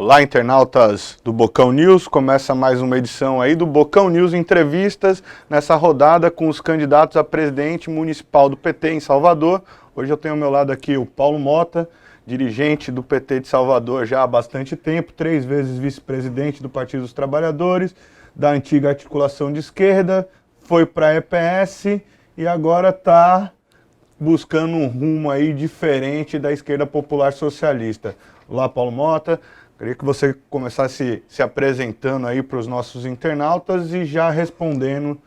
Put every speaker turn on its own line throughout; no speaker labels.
Olá, internautas do Bocão News, começa mais uma edição aí do Bocão News Entrevistas, nessa rodada com os candidatos a presidente municipal do PT em Salvador. Hoje eu tenho ao meu lado aqui o Paulo Mota, dirigente do PT de Salvador já há bastante tempo, 3 vezes vice-presidente do Partido dos Trabalhadores, da antiga articulação de esquerda, foi para a EPS e agora está buscando um rumo aí diferente da esquerda popular socialista. Olá, Paulo Mota. Queria que você começasse se apresentando aí para os nossos internautas e já respondendo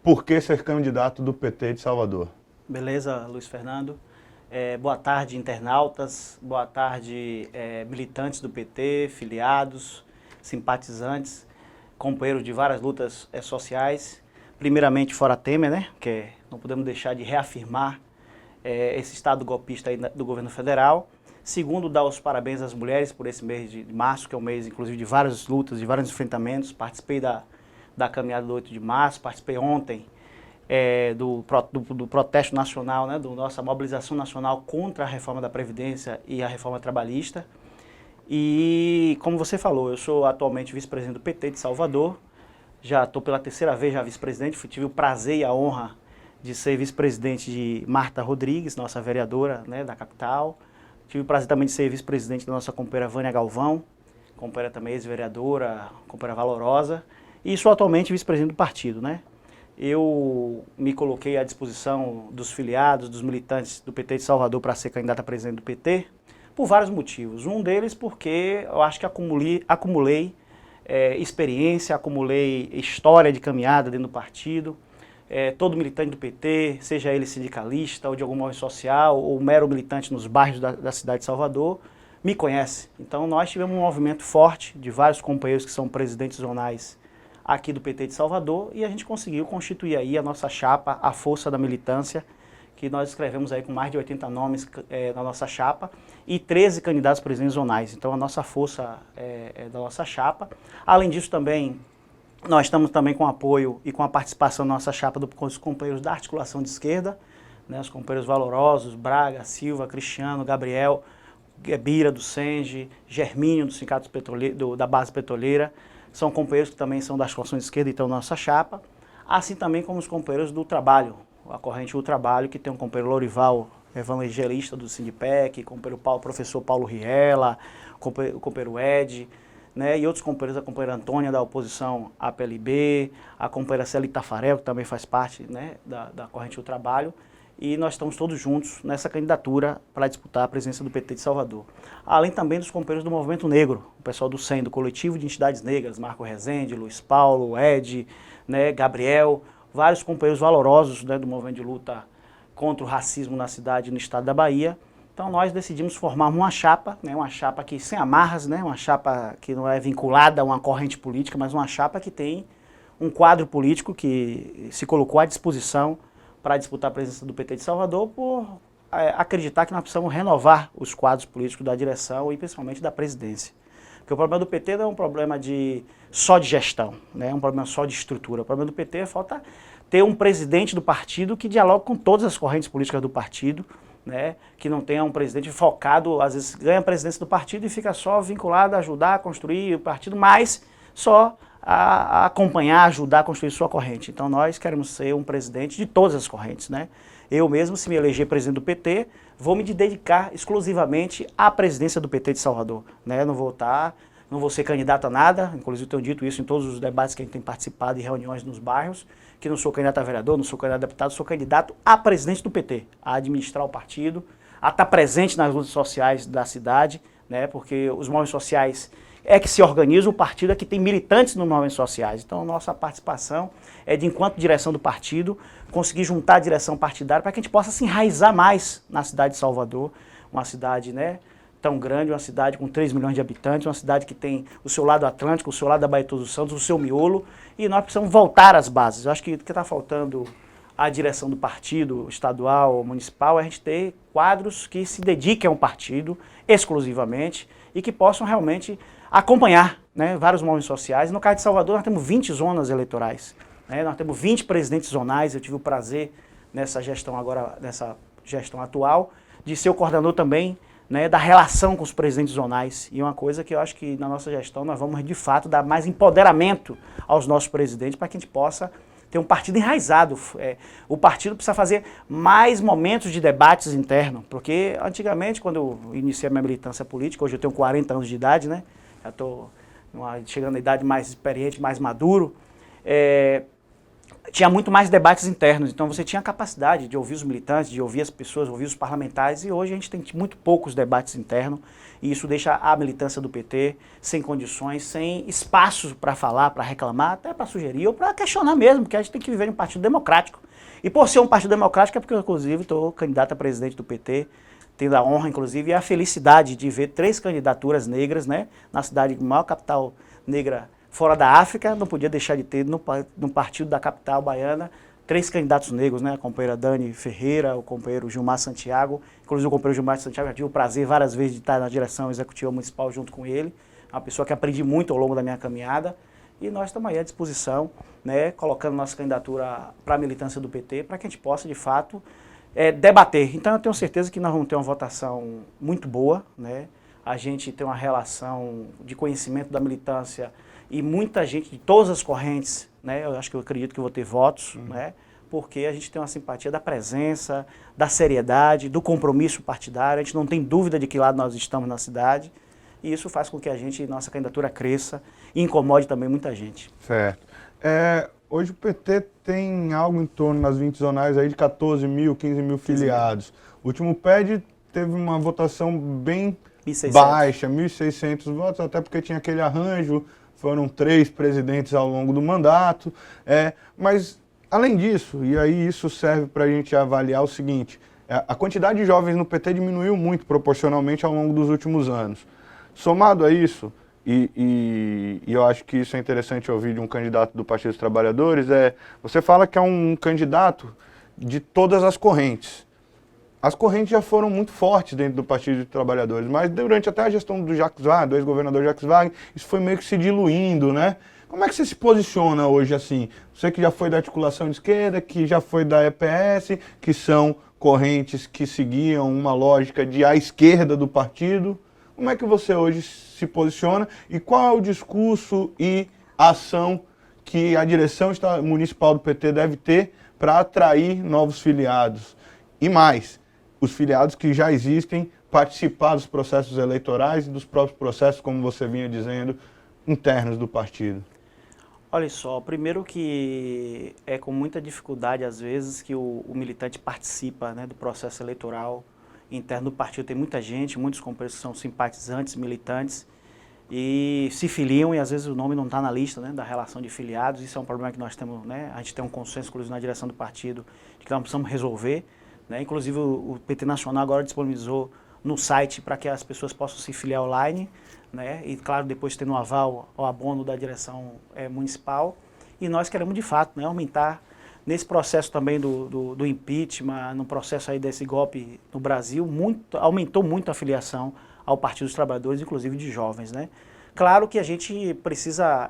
por que ser candidato do PT de Salvador.
Beleza, Luiz Fernando. Boa tarde, internautas. Boa tarde, militantes do PT, filiados, simpatizantes, companheiros de várias lutas sociais. Primeiramente, fora Temer, né? Porque não podemos deixar de reafirmar esse estado golpista aí do governo federal. Segundo, dar os parabéns às mulheres por esse mês de março, que é um mês, inclusive, de várias lutas, de vários enfrentamentos. Participei da caminhada do 8 de março, participei ontem do protesto nacional, né, da nossa mobilização nacional contra a reforma da Previdência e a reforma trabalhista. E, como você falou, eu sou atualmente vice-presidente do PT de Salvador. Já estou pela 3ª vez já vice-presidente, tive o prazer e a honra de ser vice-presidente de Marta Rodrigues, nossa vereadora, né, da capital. Tive o prazer também de ser vice-presidente da nossa companheira Vânia Galvão, companheira também ex-vereadora, companheira valorosa, e sou atualmente vice-presidente do partido, né? Eu me coloquei à disposição dos filiados, dos militantes do PT de Salvador para ser candidato a presidente do PT, por vários motivos. Um deles porque eu acho que acumulei experiência, acumulei história de caminhada dentro do partido. Todo militante do PT, seja ele sindicalista ou de algum movimento social, ou mero militante nos bairros da cidade de Salvador, me conhece. Então nós tivemos um movimento forte de vários companheiros que são presidentes zonais aqui do PT de Salvador e a gente conseguiu constituir aí a nossa chapa, a força da militância, que nós escrevemos aí com mais de 80 nomes na nossa chapa e 13 candidatos presidentes zonais. Então a nossa força da nossa chapa. Além disso também, nós estamos também com apoio e com a participação da nossa chapa dos companheiros da articulação de esquerda, né, os companheiros valorosos, Braga, Silva, Cristiano, Gabriel, Bira do Senge, Germínio do Sindicato da Base Petroleira, são companheiros que também são da articulação de esquerda e estão na nossa chapa, assim também como os companheiros do trabalho, a corrente do trabalho, que tem um companheiro Lorival, evangelista do Sindipec, companheiro professor Paulo Riela, o companheiro Ed, né, e outros companheiros, a companheira Antônia da oposição à PLB, a companheira Celi Tafarel, que também faz parte, né, da corrente do trabalho, e nós estamos todos juntos nessa candidatura para disputar a presidência do PT de Salvador. Além também dos companheiros do Movimento Negro, o pessoal do CEN, do Coletivo de Entidades Negras, Marco Rezende, Luiz Paulo, Ed, né, Gabriel, vários companheiros valorosos, né, do movimento de luta contra o racismo na cidade e no estado da Bahia. Então nós decidimos formar uma chapa, né, uma chapa que sem amarras, né, uma chapa que não é vinculada a uma corrente política, mas uma chapa que tem um quadro político que se colocou à disposição para disputar a presença do PT de Salvador por acreditar que nós precisamos renovar os quadros políticos da direção e principalmente da presidência. Porque o problema do PT não é um problema só de gestão, né, é um problema só de estrutura. O problema do PT é falta ter um presidente do partido que dialogue com todas as correntes políticas do partido, né, que não tenha um presidente focado, às vezes ganha a presidência do partido e fica só vinculado a ajudar a construir o partido, mas só a acompanhar, ajudar a construir sua corrente. Então nós queremos ser um presidente de todas as correntes, né? Eu mesmo, se me eleger presidente do PT, vou me dedicar exclusivamente à presidência do PT de Salvador, né? Não vou ser candidato a nada, inclusive tenho dito isso em todos os debates que a gente tem participado e reuniões nos bairros, que não sou candidato a vereador, não sou candidato a deputado, sou candidato a presidente do PT, a administrar o partido, a estar presente nas lutas sociais da cidade, né, porque os movimentos sociais que se organizam, o partido é que tem militantes nos movimentos sociais. Então a nossa participação é de, enquanto direção do partido, conseguir juntar a direção partidária para que a gente possa se enraizar mais na cidade de Salvador, uma cidade, né, tão grande, uma cidade com 3 milhões de habitantes, uma cidade que tem o seu lado atlântico, o seu lado da Baía de Todos os Santos, o seu miolo, e nós precisamos voltar às bases. Eu acho que o que está faltando à direção do partido, estadual ou municipal, é a gente ter quadros que se dediquem ao partido exclusivamente e que possam realmente acompanhar, né, vários movimentos sociais. No caso de Salvador, nós temos 20 zonas eleitorais, né, nós temos 20 presidentes zonais. Eu tive o prazer nessa gestão atual, de ser o coordenador também né, da relação com os presidentes zonais. E uma coisa que eu acho que na nossa gestão nós vamos, de fato, dar mais empoderamento aos nossos presidentes para que a gente possa ter um partido enraizado. O partido precisa fazer mais momentos de debates internos, porque antigamente, quando eu iniciei a minha militância política, hoje eu tenho 40 anos de idade, né, já estou chegando na idade mais experiente, mais maduro, tinha muito mais debates internos, então você tinha a capacidade de ouvir os militantes, de ouvir as pessoas, ouvir os parlamentares, e hoje a gente tem muito poucos debates internos, e isso deixa a militância do PT sem condições, sem espaços para falar, para reclamar, até para sugerir ou para questionar mesmo, porque a gente tem que viver em um partido democrático. E por ser um partido democrático é porque eu, inclusive, estou candidato a presidente do PT, tendo a honra, inclusive, e a felicidade de ver 3 candidaturas negras, né, na cidade, maior capital negra fora da África, não podia deixar de ter no partido da capital baiana 3 candidatos negros, né? A companheira Dani Ferreira, o companheiro Gilmar Santiago, inclusive o companheiro Gilmar Santiago, já tive o prazer várias vezes de estar na direção executiva municipal junto com ele, uma pessoa que aprendi muito ao longo da minha caminhada, e nós estamos aí à disposição, né? Colocando nossa candidatura para a militância do PT, para que a gente possa, de fato, debater. Então eu tenho certeza que nós vamos ter uma votação muito boa, né? A gente tem uma relação de conhecimento da militância e muita gente de todas as correntes, né? Eu acredito que eu vou ter votos, né? Porque a gente tem uma simpatia da presença, da seriedade, do compromisso partidário. A gente não tem dúvida de que lado nós estamos na cidade, e isso faz com que a gente, nossa candidatura cresça e incomode também muita gente.
Certo. Hoje o PT tem algo em torno nas 20 zonais aí de 14 mil, 15 mil filiados. O último PED teve uma votação bem
1.600.
baixa, 1.600 votos, até porque tinha aquele arranjo, foram 3 presidentes ao longo do mandato, mas além disso, e aí isso serve para a gente avaliar o seguinte, a quantidade de jovens no PT diminuiu muito proporcionalmente ao longo dos últimos anos. Somado a isso, e eu acho que isso é interessante ouvir de um candidato do Partido dos Trabalhadores, você fala que é um candidato de todas as correntes. As correntes já foram muito fortes dentro do Partido dos Trabalhadores, mas durante até a gestão do Jacques Wagner, do ex-governador Jacques Wagner, isso foi meio que se diluindo, né? Como é que você se posiciona hoje assim? Você que já foi da articulação de esquerda, que já foi da EPS, que são correntes que seguiam uma lógica de à esquerda do partido, como é que você hoje se posiciona e qual é o discurso e a ação que a direção municipal do PT deve ter para atrair novos filiados? E mais, os filiados que já existem participar dos processos eleitorais e dos próprios processos, como você vinha dizendo, internos do partido.
Olha só, primeiro que é com muita dificuldade, às vezes, que o militante participa, né, do processo eleitoral interno do partido. Tem muita gente, muitos companheiros que são simpatizantes, militantes, e se filiam e às vezes o nome não está na lista, né, da relação de filiados. Isso é um problema que nós temos, né, a gente tem um consenso, inclusive, na direção do partido, de que nós precisamos resolver. Né? Inclusive o PT Nacional agora disponibilizou no site para que as pessoas possam se filiar online, né? E claro, depois tendo um aval ou abono da direção municipal. E nós queremos de fato, né, aumentar nesse processo também do impeachment, no processo aí desse golpe no Brasil, aumentou muito a filiação ao Partido dos Trabalhadores, inclusive de jovens. Né? Claro que a gente precisa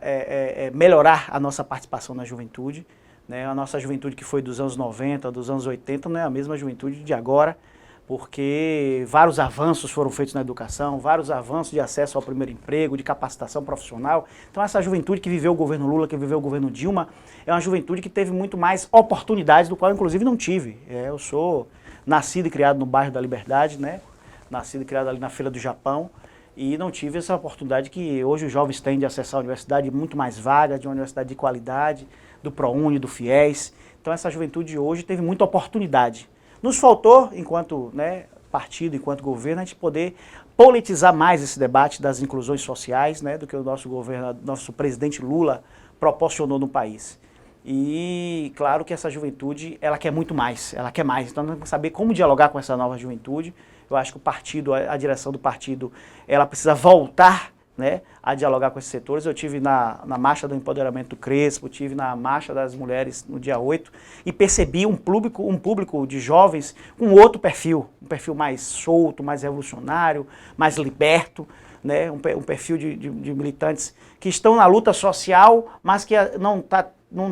melhorar a nossa participação na juventude. Né? A nossa juventude que foi dos anos 90, dos anos 80, não é a mesma juventude de agora, porque vários avanços foram feitos na educação, vários avanços de acesso ao primeiro emprego, de capacitação profissional. Então essa juventude que viveu o governo Lula, que viveu o governo Dilma, é uma juventude que teve muito mais oportunidades, do qual eu, inclusive, não tive. Eu sou nascido e criado no bairro da Liberdade, né? Nascido e criado ali na Feira do Japão, e não tive essa oportunidade que hoje os jovens têm de acessar a universidade, muito mais vaga, de uma universidade de qualidade, do ProUni, do FIES. Então essa juventude hoje teve muita oportunidade. Nos faltou, enquanto, né, partido, enquanto governo, a gente poder politizar mais esse debate das inclusões sociais, né, do que o nosso presidente Lula proporcionou no país. E claro que essa juventude, ela quer muito mais, ela quer mais. Então nós temos que saber como dialogar com essa nova juventude. Eu acho que o partido, a direção do partido, ela precisa voltar, né, a dialogar com esses setores. Eu tive na Marcha do Empoderamento do Crespo, tive na Marcha das Mulheres no dia 8 e percebi um público de jovens com outro perfil, um perfil mais solto, mais revolucionário, mais liberto, né, um perfil de militantes que estão na luta social, mas que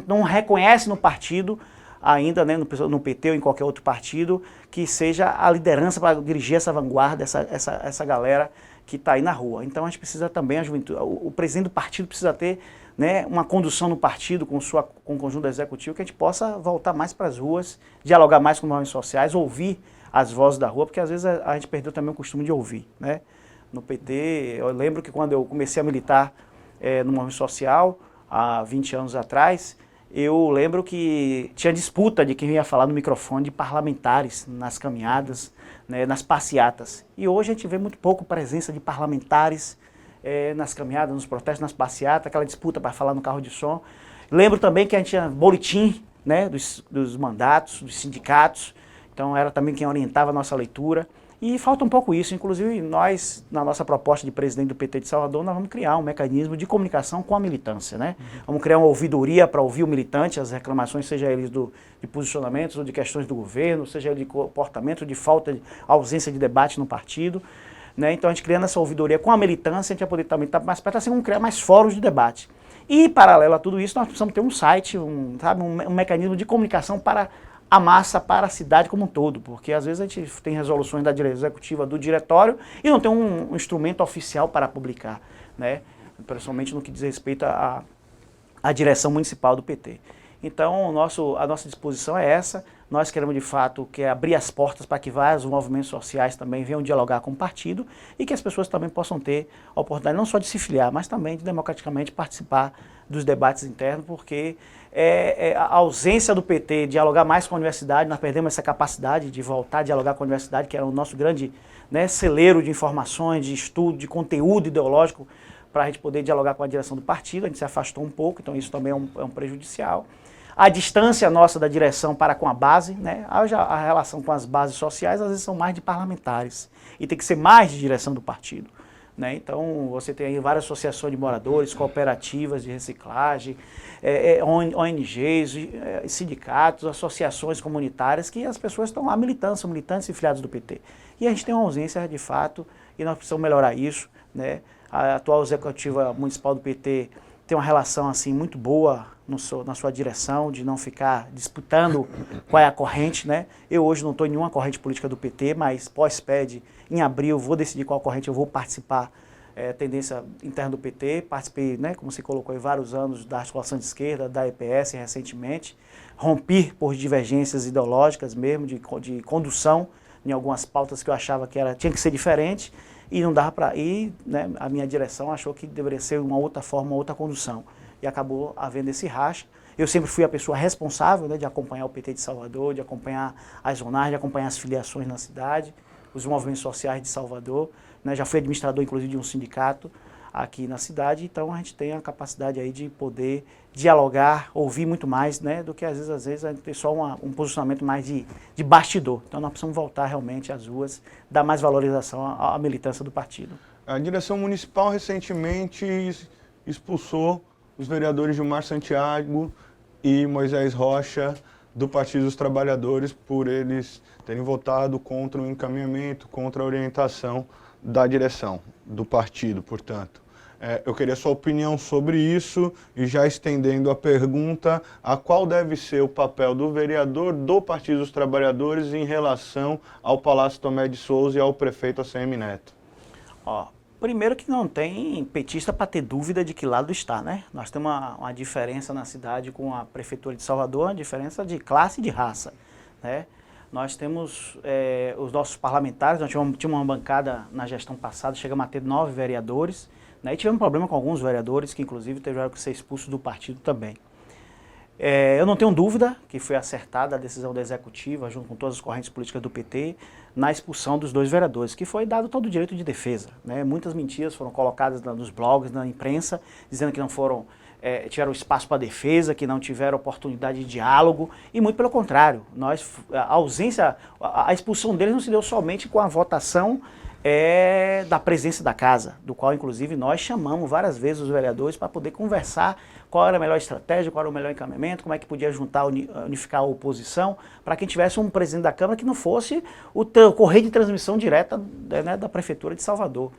não reconhecem no partido ainda, né, no PT ou em qualquer outro partido, que seja a liderança para dirigir essa vanguarda, essa galera que está aí na rua. Então a gente precisa também, a juventude, o presidente do partido precisa ter, né, uma condução no partido com o conjunto executivo, que a gente possa voltar mais para as ruas, dialogar mais com os movimentos sociais, ouvir as vozes da rua, porque às vezes a gente perdeu também o costume de ouvir, né? No PT, eu lembro que quando eu comecei a militar no movimento social, há 20 anos atrás, eu lembro que tinha disputa de quem ia falar no microfone de parlamentares nas caminhadas, né, nas passeatas. E hoje a gente vê muito pouco presença de parlamentares nas caminhadas, nos protestos, nas passeatas, aquela disputa para falar no carro de som. Lembro também que a gente tinha boletim, né, dos mandatos, dos sindicatos, então era também quem orientava a nossa leitura. E falta um pouco isso, inclusive nós, na nossa proposta de presidente do PT de Salvador, nós vamos criar um mecanismo de comunicação com a militância, né? Vamos criar uma ouvidoria para ouvir o militante, as reclamações, seja eles de posicionamentos ou de questões do governo, seja ele de comportamento, de falta, de ausência de debate no partido, né? Então a gente criando essa ouvidoria com a militância, a gente vai poder também estar mais perto, assim, vamos criar mais fóruns de debate. E, paralelo a tudo isso, nós precisamos ter um site, um mecanismo de comunicação para a massa, para a cidade como um todo, porque às vezes a gente tem resoluções da executiva do diretório e não tem um instrumento oficial para publicar, né? Principalmente no que diz respeito à direção municipal do PT. Então, a nossa disposição é essa. Nós queremos, de fato, abrir as portas para que vários movimentos sociais também venham dialogar com o partido e que as pessoas também possam ter a oportunidade não só de se filiar, mas também de democraticamente participar dos debates internos, porque a ausência do PT dialogar mais com a universidade, nós perdemos essa capacidade de voltar a dialogar com a universidade, que era o nosso grande, né, celeiro de informações, de estudo, de conteúdo ideológico, para a gente poder dialogar com a direção do partido. A gente se afastou um pouco, então isso também é um prejudicial. A distância nossa da direção para com a base, né? A relação com as bases sociais às vezes são mais de parlamentares e tem que ser mais de direção do partido, né? Então você tem aí várias associações de moradores, cooperativas de reciclagem, ONGs, sindicatos, associações comunitárias que as pessoas estão lá militando, são militantes e filiados do PT. E a gente tem uma ausência de fato e nós precisamos melhorar isso, né? A atual executiva municipal do PT tem uma relação assim muito boa na sua direção, de não ficar disputando qual é a corrente, né? Eu hoje não estou em nenhuma corrente política do PT, mas pós-PED, em abril, vou decidir qual corrente eu vou participar, tendência interna do PT, participei, né, como você colocou, em vários anos da articulação de esquerda, da EPS recentemente, rompi por divergências ideológicas mesmo, de condução, em algumas pautas que eu achava que tinha que ser diferente, e não dava para ir, né, a minha direção achou que deveria ser uma outra forma, uma outra condução. E acabou havendo esse racha. Eu sempre fui a pessoa responsável, né, de acompanhar o PT de Salvador, de acompanhar as zonagens, de acompanhar as filiações na cidade, os movimentos sociais de Salvador, né, já fui administrador, inclusive, de um sindicato aqui na cidade, então a gente tem a capacidade aí de poder dialogar, ouvir muito mais, né, do que às vezes a gente tem só um posicionamento mais de bastidor. Então nós precisamos voltar realmente às ruas, dar mais valorização à militância do partido.
A direção municipal recentemente expulsou os vereadores Gilmar Santiago e Moisés Rocha do Partido dos Trabalhadores por eles terem votado contra o encaminhamento, contra a orientação da direção do partido, portanto. Eu queria sua opinião sobre isso e já estendendo a pergunta, a qual deve ser o papel do vereador do Partido dos Trabalhadores em relação ao Palácio Tomé de Souza e ao prefeito ACM Neto?
Primeiro que não tem petista para ter dúvida de que lado está, né? Nós temos uma diferença na cidade com a Prefeitura de Salvador, uma diferença de classe e de raça, né? Nós temos os nossos parlamentares, nós tínhamos uma bancada na gestão passada, chegamos a ter 9 vereadores, né? E tivemos um problema com alguns vereadores que inclusive tiveram que ser expulsos do partido também. Eu não tenho dúvida que foi acertada a decisão da executiva, junto com todas as correntes políticas do PT, na expulsão dos 2 vereadores, que foi dado todo o direito de defesa, né? Muitas mentiras foram colocadas nos blogs, na imprensa, dizendo que não tiveram espaço para defesa, que não tiveram oportunidade de diálogo, e muito pelo contrário, a expulsão deles não se deu somente com a votação da presença da casa, do qual inclusive nós chamamos várias vezes os vereadores para poder conversar qual era a melhor estratégia, qual era o melhor encaminhamento, como é que podia unificar a oposição, para que tivesse um presidente da Câmara que não fosse o correio de transmissão direta, né, da Prefeitura de Salvador.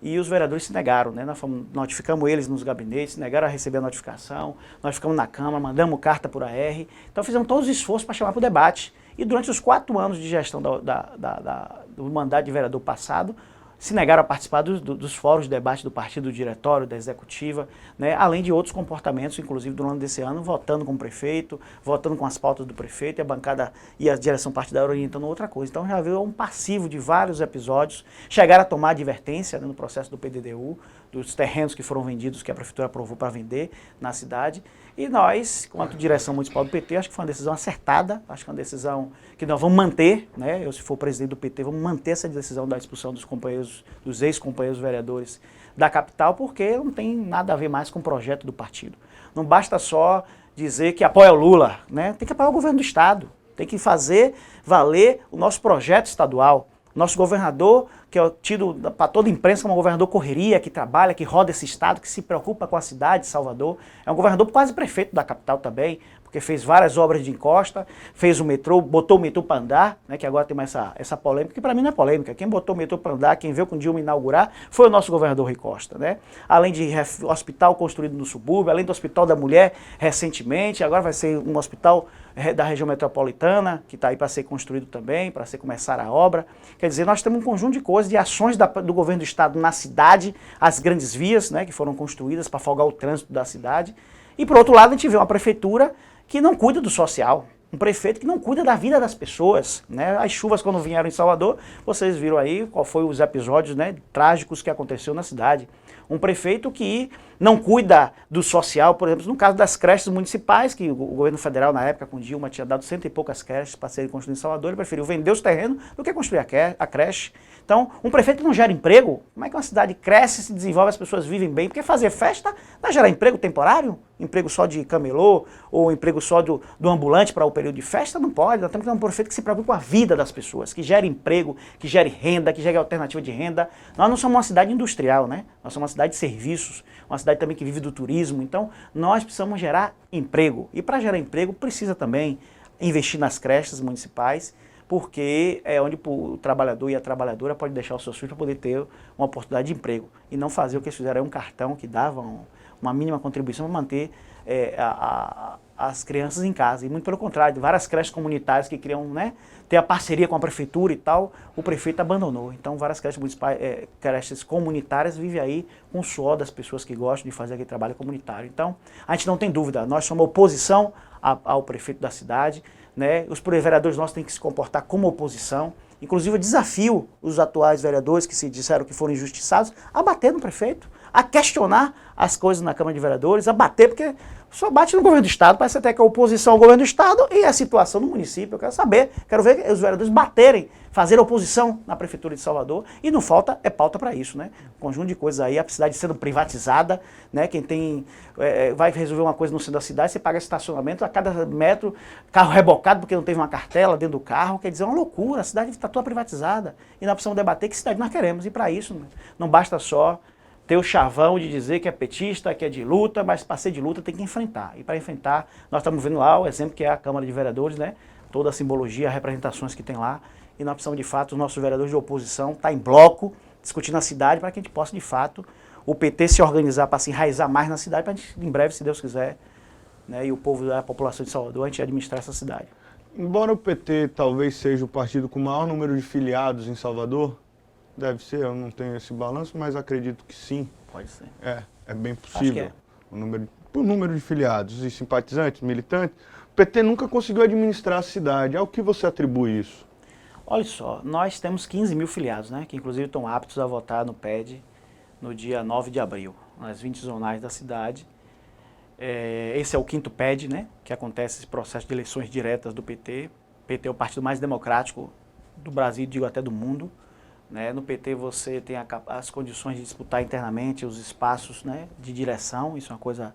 e os vereadores se negaram, né? Notificamos eles nos gabinetes, se negaram a receber a notificação, nós ficamos na Câmara, mandamos carta por AR, então fizemos todos os esforços para chamar para o debate. E durante os 4 anos de gestão do mandato de vereador passado, se negaram a participar dos fóruns de debate do partido, do diretório, da executiva, né, além de outros comportamentos, inclusive durante esse ano, votando com o prefeito, votando com as pautas do prefeito, e a bancada e a direção partidária orientando outra coisa. Então já veio um passivo de vários episódios, chegaram a tomar advertência, né, no processo do PDDU, dos terrenos que foram vendidos, que a prefeitura aprovou para vender na cidade. E nós, quanto direção municipal do PT, acho que foi uma decisão acertada, acho que foi uma decisão que nós vamos manter, né? Eu, se for presidente do PT, vamos manter essa decisão da expulsão dos companheiros, dos ex-companheiros vereadores da capital, porque não tem nada a ver mais com o projeto do partido. Não basta só dizer que apoia o Lula, né? Tem que apoiar o governo do Estado, tem que fazer valer o nosso projeto estadual. Nosso governador, que é tido para toda a imprensa como um governador correria, que trabalha, que roda esse estado, que se preocupa com a cidade de Salvador. É um governador quase prefeito da capital também, porque fez várias obras de encosta, fez o metrô, botou o metrô para andar, né, que agora tem mais essa polêmica, que para mim não é polêmica. Quem botou o metrô para andar, quem veio com o Dilma inaugurar, foi o nosso governador Rui Costa, né? Além de hospital construído no subúrbio, além do Hospital da Mulher recentemente, agora vai ser um hospital da região metropolitana, que está aí para ser construído também, para começar a obra. Quer dizer, nós temos um conjunto de coisas, de ações do governo do estado na cidade, as grandes vias, né, que foram construídas para folgar o trânsito da cidade. E por outro lado, a gente vê uma prefeitura que não cuida do social, um prefeito que não cuida da vida das pessoas, né? As chuvas quando vieram em Salvador, vocês viram aí qual foi os episódios, né, trágicos que aconteceu na cidade. Um prefeito que não cuida do social, por exemplo, no caso das creches municipais, que o governo federal na época com Dilma tinha dado 100 e poucas creches para serem construídas em Salvador, ele preferiu vender os terrenos do que construir a creche. Então, um prefeito que não gera emprego, como é que uma cidade cresce, se desenvolve, as pessoas vivem bem? Porque fazer festa não é gerar emprego temporário? Emprego só de camelô, ou emprego só do ambulante para o período de festa? Não pode. Nós temos que ter um prefeito que se preocupe com a vida das pessoas, que gere emprego, que gere renda, que gere alternativa de renda. Nós não somos uma cidade industrial, né? Nós somos uma cidade de serviços, uma cidade também que vive do turismo. Então, nós precisamos gerar emprego. E para gerar emprego, precisa também investir nas creches municipais, porque é onde o trabalhador e a trabalhadora pode deixar os seus filhos para poder ter uma oportunidade de emprego e não fazer o que eles fizeram, um cartão que dava uma mínima contribuição para manter as crianças em casa. E muito pelo contrário, várias creches comunitárias que queriam, né, ter a parceria com a prefeitura e tal, o prefeito abandonou. Então várias creches municipais, creches comunitárias vivem aí com o suor das pessoas que gostam de fazer aquele trabalho comunitário. Então a gente não tem dúvida, nós somos oposição ao prefeito da cidade, né? Os vereadores nossos têm que se comportar como oposição. Inclusive, eu desafio os atuais vereadores que se disseram que foram injustiçados a bater no prefeito, a questionar as coisas na Câmara de Vereadores, a bater, porque só bate no governo do Estado, parece até que a oposição ao governo do Estado e a situação no município. Eu quero saber, quero ver os vereadores baterem, fazer oposição na Prefeitura de Salvador, e não falta, é pauta para isso, né? Um conjunto de coisas aí, a cidade sendo privatizada, né? Quem tem, vai resolver uma coisa no centro da cidade, você paga estacionamento a cada metro, carro rebocado porque não teve uma cartela dentro do carro, quer dizer, é uma loucura, a cidade está toda privatizada, e nós precisamos debater que cidade nós queremos, e para isso não basta só ter o chavão de dizer que é petista, que é de luta, mas para ser de luta tem que enfrentar. E para enfrentar, nós estamos vendo lá o exemplo que é a Câmara de Vereadores, né? Toda a simbologia, as representações que tem lá. E nós precisamos, de fato, os nossos vereadores de oposição estar em bloco, discutindo a cidade, para que a gente possa, de fato, o PT se organizar para se enraizar mais na cidade, para a gente, em breve, se Deus quiser, né, e o povo, a população de Salvador, a gente administrar essa cidade.
Embora o PT talvez seja o partido com o maior número de filiados em Salvador, deve ser, eu não tenho esse balanço, mas acredito que sim.
Pode ser.
É bem possível.
Acho que
é. O número de filiados e simpatizantes, militantes, o PT nunca conseguiu administrar a cidade. Ao que você atribui isso?
Olha só, nós temos 15 mil filiados, né, que inclusive estão aptos a votar no PED no dia 9 de abril, nas 20 zonais da cidade. Esse é o 5º PED, né, que acontece esse processo de eleições diretas do PT. O PT é o partido mais democrático do Brasil, digo até do mundo. Né? No PT você tem as condições de disputar internamente os espaços, né, de direção, isso é uma coisa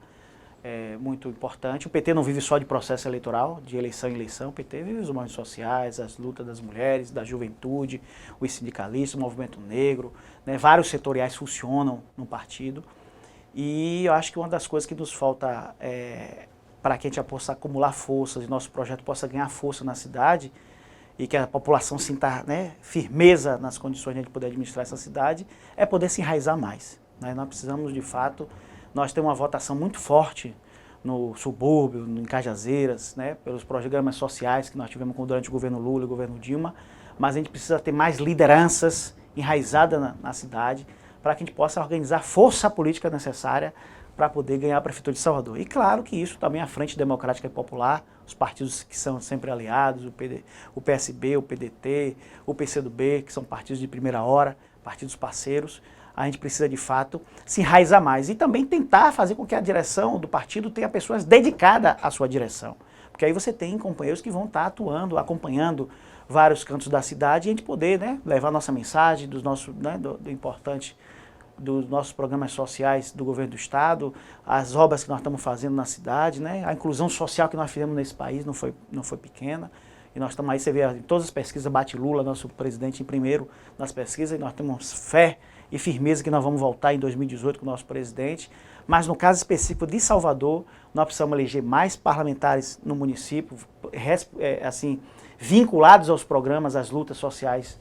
muito importante. O PT não vive só de processo eleitoral, de eleição em eleição, o PT vive os movimentos sociais, as lutas das mulheres, da juventude, os sindicalistas, o movimento negro, né? Vários setoriais funcionam no partido. E eu acho que uma das coisas que nos falta para que a gente possa acumular forças e nosso projeto possa ganhar força na cidade e que a população sinta, né, firmeza nas condições de a gente poder administrar essa cidade, é poder se enraizar mais. Né? Nós precisamos, de fato, nós temos uma votação muito forte no subúrbio, em Cajazeiras, né, pelos programas sociais que nós tivemos durante o governo Lula e o governo Dilma, mas a gente precisa ter mais lideranças enraizadas na cidade para que a gente possa organizar a força política necessária para poder ganhar a Prefeitura de Salvador. E claro que isso também a Frente Democrática e Popular, os partidos que são sempre aliados, o PSB, o PDT, o PCdoB, que são partidos de primeira hora, partidos parceiros, a gente precisa de fato se enraizar mais e também tentar fazer com que a direção do partido tenha pessoas dedicadas à sua direção. Porque aí você tem companheiros que vão estar atuando, acompanhando vários cantos da cidade e a gente poder, né, levar nossa mensagem dos nossos, né, do importante dos nossos programas sociais do governo do estado, as obras que nós estamos fazendo na cidade, né? A inclusão social que nós fizemos nesse país não foi pequena. E nós estamos aí, você vê em todas as pesquisas, bate Lula, nosso presidente, em primeiro nas pesquisas, e nós temos fé e firmeza que nós vamos voltar em 2018 com o nosso presidente. Mas no caso específico de Salvador, nós precisamos eleger mais parlamentares no município, assim, vinculados aos programas, às lutas sociais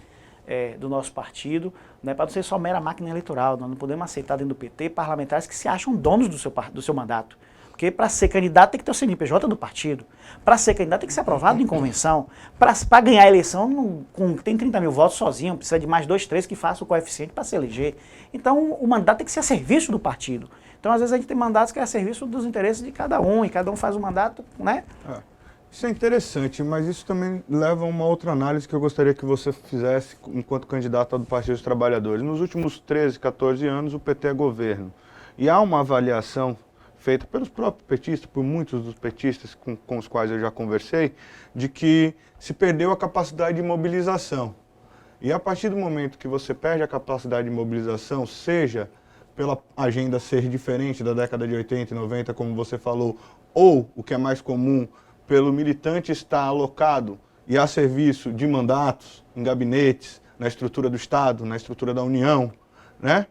do nosso partido, né, para não ser só mera máquina eleitoral. Nós não podemos aceitar dentro do PT parlamentares que se acham donos do seu mandato. Porque para ser candidato tem que ter o CNPJ do partido. Para ser candidato tem que ser aprovado em convenção. Para ganhar a eleição, tem 30 mil votos sozinho, precisa de mais 2, 3 que façam o coeficiente para se eleger. Então o mandato tem que ser a serviço do partido. Então às vezes a gente tem mandatos que é a serviço dos interesses de cada um, e cada um faz o mandato, né?
Isso é interessante, mas isso também leva a uma outra análise que eu gostaria que você fizesse enquanto candidato do Partido dos Trabalhadores. Nos últimos 13, 14 anos, o PT é governo. E há uma avaliação feita pelos próprios petistas, por muitos dos petistas com os quais eu já conversei, de que se perdeu a capacidade de mobilização. E a partir do momento que você perde a capacidade de mobilização, seja pela agenda ser diferente da década de 80 e 90, como você falou, ou, o que é mais comum, pelo militante estar alocado e a serviço de mandatos em gabinetes, na estrutura do Estado, na estrutura da União, né?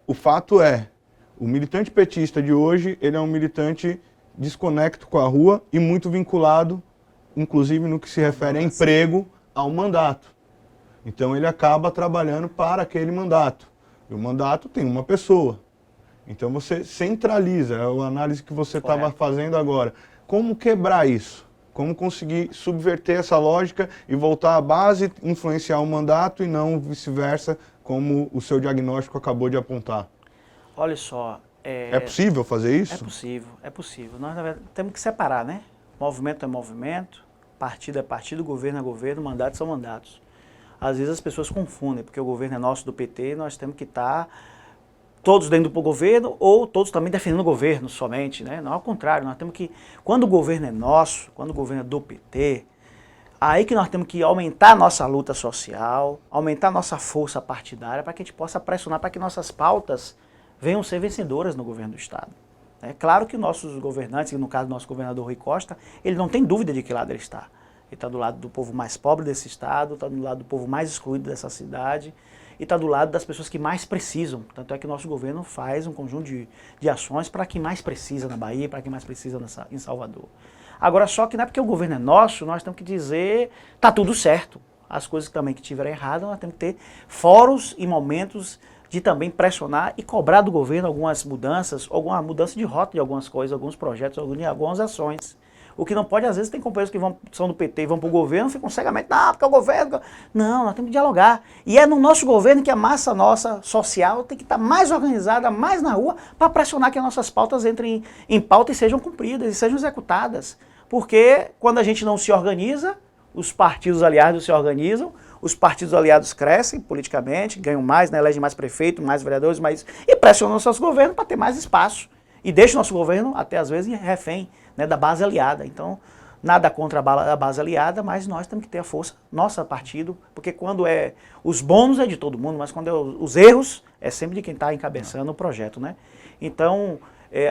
O fato é, o militante petista de hoje, ele é um militante desconecto com a rua e muito vinculado, inclusive no que se refere a emprego, ao mandato. Então ele acaba trabalhando para aquele mandato. E o mandato tem uma pessoa. Então você centraliza, é a análise que você estava fazendo agora. Como quebrar isso? Como conseguir subverter essa lógica e voltar à base, influenciar o mandato e não vice-versa, como o seu diagnóstico acabou de apontar?
Olha só...
É possível fazer isso?
É possível. Nós, na verdade, temos que separar, né? Movimento é movimento, partido é partido, governo é governo, mandatos são mandatos. Às vezes as pessoas confundem, porque o governo é nosso do PT, nós temos que estar... todos dentro do governo ou todos também defendendo o governo somente, né? Não, ao contrário, nós temos que, quando o governo é nosso, quando o governo é do PT, aí que nós temos que aumentar a nossa luta social, aumentar a nossa força partidária para que a gente possa pressionar para que nossas pautas venham ser vencedoras no governo do Estado. É claro que nossos governantes, no caso do nosso governador Rui Costa, ele não tem dúvida de que lado ele está. Ele está do lado do povo mais pobre desse estado, está do lado do povo mais excluído dessa cidade, e está do lado das pessoas que mais precisam. Tanto é que o nosso governo faz um conjunto de ações para quem mais precisa na Bahia, para quem mais precisa em Salvador. Agora, só que não é porque o governo é nosso, nós temos que dizer, está tudo certo. As coisas também que estiverem erradas, nós temos que ter fóruns e momentos de também pressionar e cobrar do governo algumas mudanças, alguma mudança de rota de algumas coisas, alguns projetos, algumas ações. O que não pode, às vezes, tem companheiros que são do PT e vão para o governo, ficam cegamente, não, porque é o governo... Não, nós temos que dialogar. E é no nosso governo que a massa nossa social tem que estar mais organizada, mais na rua, para pressionar que as nossas pautas entrem em pauta e sejam cumpridas, e sejam executadas. Porque quando a gente não se organiza, os partidos aliados se organizam, os partidos aliados crescem politicamente, ganham mais, né, elegem mais prefeito, mais vereadores, e pressionam os seus governos para ter mais espaço. E deixa o nosso governo, até às vezes, refém, né, da base aliada. Então, nada contra a base aliada, mas nós temos que ter a força, nosso partido, porque quando os bônus é de todo mundo, mas quando os erros é sempre de quem está encabeçando o projeto, né? Então,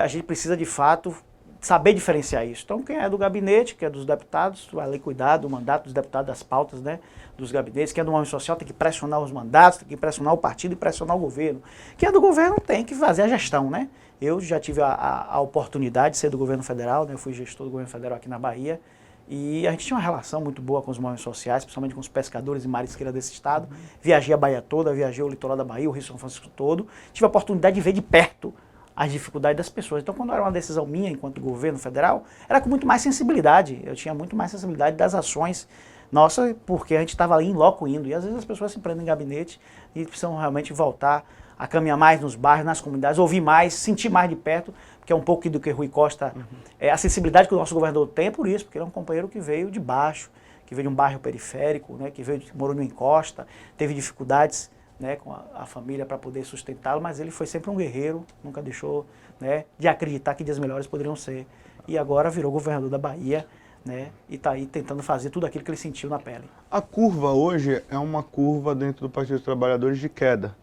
a gente precisa, de fato, saber diferenciar isso. Então, quem é do gabinete, que é dos deputados, vai ali cuidar do mandato dos deputados, das pautas, né, dos gabinetes. Quem é do movimento social tem que pressionar os mandatos, tem que pressionar o partido e pressionar o governo. Quem é do governo tem que fazer a gestão, né? Eu já tive a oportunidade de ser do governo federal, né? Eu fui gestor do governo federal aqui na Bahia, E a gente tinha uma relação muito boa com os movimentos sociais, principalmente com os pescadores e marisqueiros desse estado. Viajei a Bahia toda, viajei o litoral da Bahia, o Rio São Francisco todo. Tive a oportunidade de ver de perto as dificuldades das pessoas. Então, quando era uma decisão minha, enquanto governo federal, era com muito mais sensibilidade. Eu tinha muito mais sensibilidade das ações nossas, porque a gente estava ali em loco indo. E às vezes as pessoas se prendem em gabinete e precisam realmente voltar a caminhar mais nos bairros, nas comunidades, ouvir mais, sentir mais de perto, que é um pouco do que Rui Costa, a sensibilidade que o nosso governador tem é por isso, porque ele é um companheiro que veio de baixo, que veio de um bairro periférico, né, que morou no encosta, teve dificuldades, né, com a família para poder sustentá-lo, mas ele foi sempre um guerreiro, nunca deixou, né, de acreditar que dias melhores poderiam ser. E agora virou governador da Bahia, né, e está aí tentando fazer tudo aquilo que ele sentiu na pele.
A curva hoje é uma curva dentro do Partido dos Trabalhadores de queda.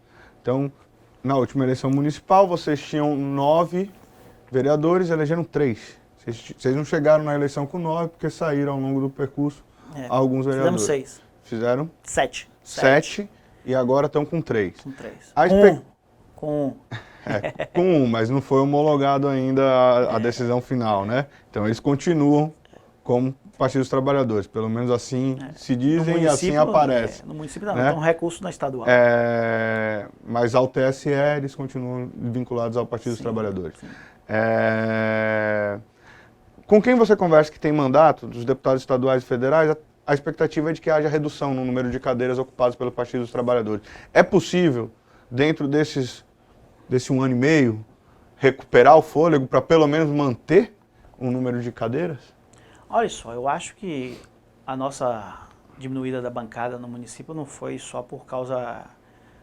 Então, na última eleição municipal, vocês tinham 9 vereadores, elegeram 3. Vocês não chegaram na eleição com 9, porque saíram ao longo do percurso alguns vereadores.
Fizemos 6.
Fizeram?
7.
7 e agora estão com 3.
Com 3.
Com 1, mas não foi homologado ainda a decisão final, né? Então eles continuam como Partido dos Trabalhadores, pelo menos assim se dizem e assim aparece.
No município não,
né?
tem um recurso na estadual.
Mas ao TSE eles continuam vinculados ao Partido dos Trabalhadores. Com quem você conversa que tem mandato, dos deputados estaduais e federais, a expectativa é de que haja redução no número de cadeiras ocupadas pelo Partido dos Trabalhadores. É possível, dentro desse 1 ano e meio, recuperar o fôlego para pelo menos manter o número de cadeiras?
Olha só, eu acho que a nossa diminuída da bancada no município não foi só por causa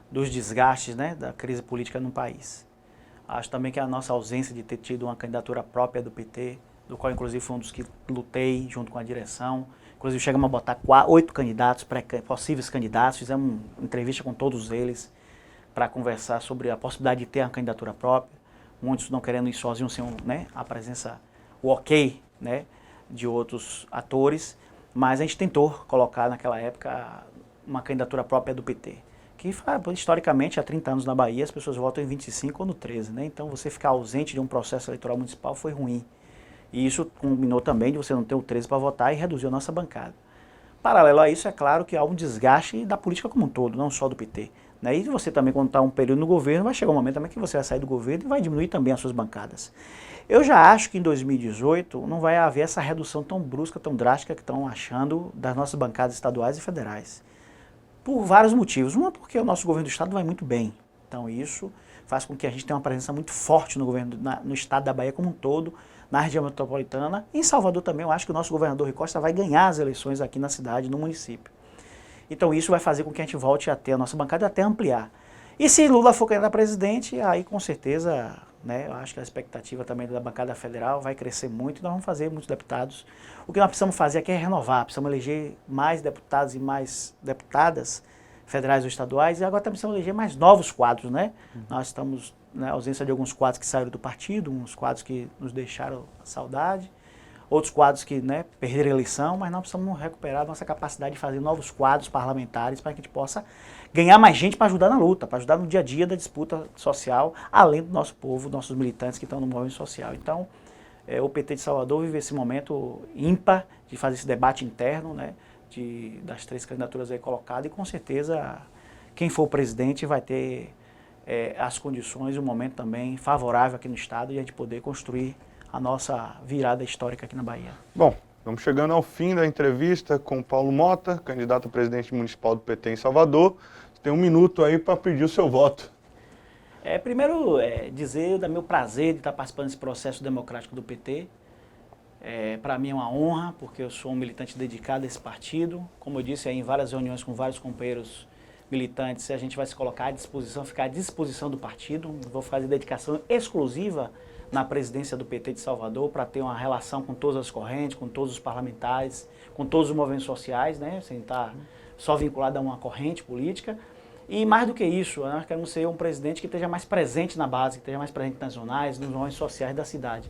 dos desgastes, né, da crise política no país. Acho também que a nossa ausência de ter tido uma candidatura própria do PT, do qual inclusive foi um dos que lutei junto com a direção. Inclusive chegamos a botar 8 candidatos, possíveis candidatos, fizemos uma entrevista com todos eles para conversar sobre a possibilidade de ter uma candidatura própria. Muitos não querendo ir sozinhos sem a presença, o ok, né, de outros atores, mas a gente tentou colocar naquela época uma candidatura própria do PT. Que historicamente, há 30 anos na Bahia, as pessoas votam em 25 ou no 13, né? Então você ficar ausente de um processo eleitoral municipal foi ruim. E isso combinou também de você não ter o 13 para votar e reduziu a nossa bancada. Paralelo a isso, é claro que há um desgaste da política como um todo, não só do PT. Né? E você também, quando está um período no governo, vai chegar um momento também que você vai sair do governo e vai diminuir também as suas bancadas. Eu já acho que em 2018 não vai haver essa redução tão brusca, tão drástica que estão achando das nossas bancadas estaduais e federais. Por vários motivos. Uma, porque o nosso governo do estado vai muito bem. Então isso faz com que a gente tenha uma presença muito forte no governo, no estado da Bahia como um todo, na região metropolitana. E em Salvador também, eu acho que o nosso governador Rui Costa vai ganhar as eleições aqui na cidade, no município. Então isso vai fazer com que a gente volte a ter a nossa bancada e até ampliar. E se Lula for candidato a presidente, aí com certeza, né, eu acho que a expectativa também da bancada federal vai crescer muito e nós vamos fazer muitos deputados. O que nós precisamos fazer aqui é renovar, precisamos eleger mais deputados e mais deputadas federais ou estaduais e agora também precisamos eleger mais novos quadros, né? Nós estamos na ausência de alguns quadros que saíram do partido, uns quadros que nos deixaram saudade, outros quadros que, né, perderam a eleição, mas nós precisamos recuperar a nossa capacidade de fazer novos quadros parlamentares para que a gente possa ganhar mais gente para ajudar na luta, para ajudar no dia a dia da disputa social, além do nosso povo, nossos militantes que estão no movimento social. Então, o PT de Salvador vive esse momento ímpar de fazer esse debate interno, né, das 3 candidaturas aí colocadas, e com certeza quem for o presidente vai ter as condições e um momento também favorável aqui no estado e a gente poder construir a nossa virada histórica aqui na Bahia.
Bom, estamos chegando ao fim da entrevista com Paulo Mota, candidato a presidente municipal do PT em Salvador. Você tem 1 minuto aí para pedir o seu voto.
Primeiro, dizer do meu prazer de estar participando desse processo democrático do PT. Para mim é uma honra, porque eu sou um militante dedicado a esse partido. Como eu disse aí, em várias reuniões com vários companheiros militantes, a gente vai se colocar à disposição, ficar à disposição do partido. Vou fazer dedicação exclusiva na presidência do PT de Salvador para ter uma relação com todas as correntes, com todos os parlamentares, com todos os movimentos sociais, né, sem estar só vinculado a uma corrente política. E mais do que isso, nós queremos ser um presidente que esteja mais presente na base, que esteja mais presente nas zonais, nos movimentos sociais da cidade.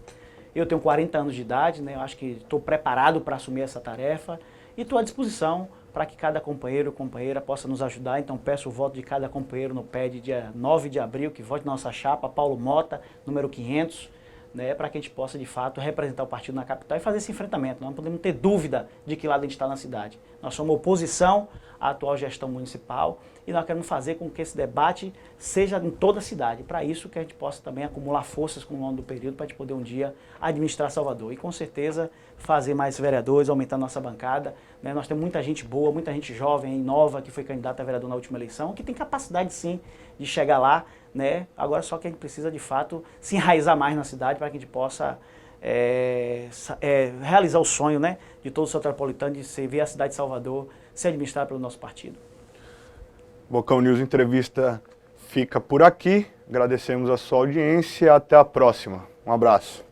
Eu tenho 40 anos de idade, né, eu acho que estou preparado para assumir essa tarefa e estou à disposição para que cada companheiro ou companheira possa nos ajudar. Então peço o voto de cada companheiro no PED dia 9 de abril, que vote na nossa chapa, Paulo Mota, número 500, né, para que a gente possa, de fato, representar o partido na capital e fazer esse enfrentamento. Nós não podemos ter dúvida de que lado a gente está na cidade. Nós somos oposição à atual gestão municipal e nós queremos fazer com que esse debate seja em toda a cidade. Para isso que a gente possa também acumular forças com o longo do período para a gente poder um dia administrar Salvador. E com certeza fazer mais vereadores, aumentar nossa bancada. Né? Nós temos muita gente boa, muita gente jovem e nova que foi candidata a vereador na última eleição, que tem capacidade sim de chegar lá, né? Agora só que a gente precisa de fato se enraizar mais na cidade para que a gente possa realizar o sonho, né, de todo o soteropolitano de ver a cidade de Salvador ser administrada pelo nosso partido.
Bocão News Entrevista fica por aqui. Agradecemos a sua audiência e até a próxima. Um abraço.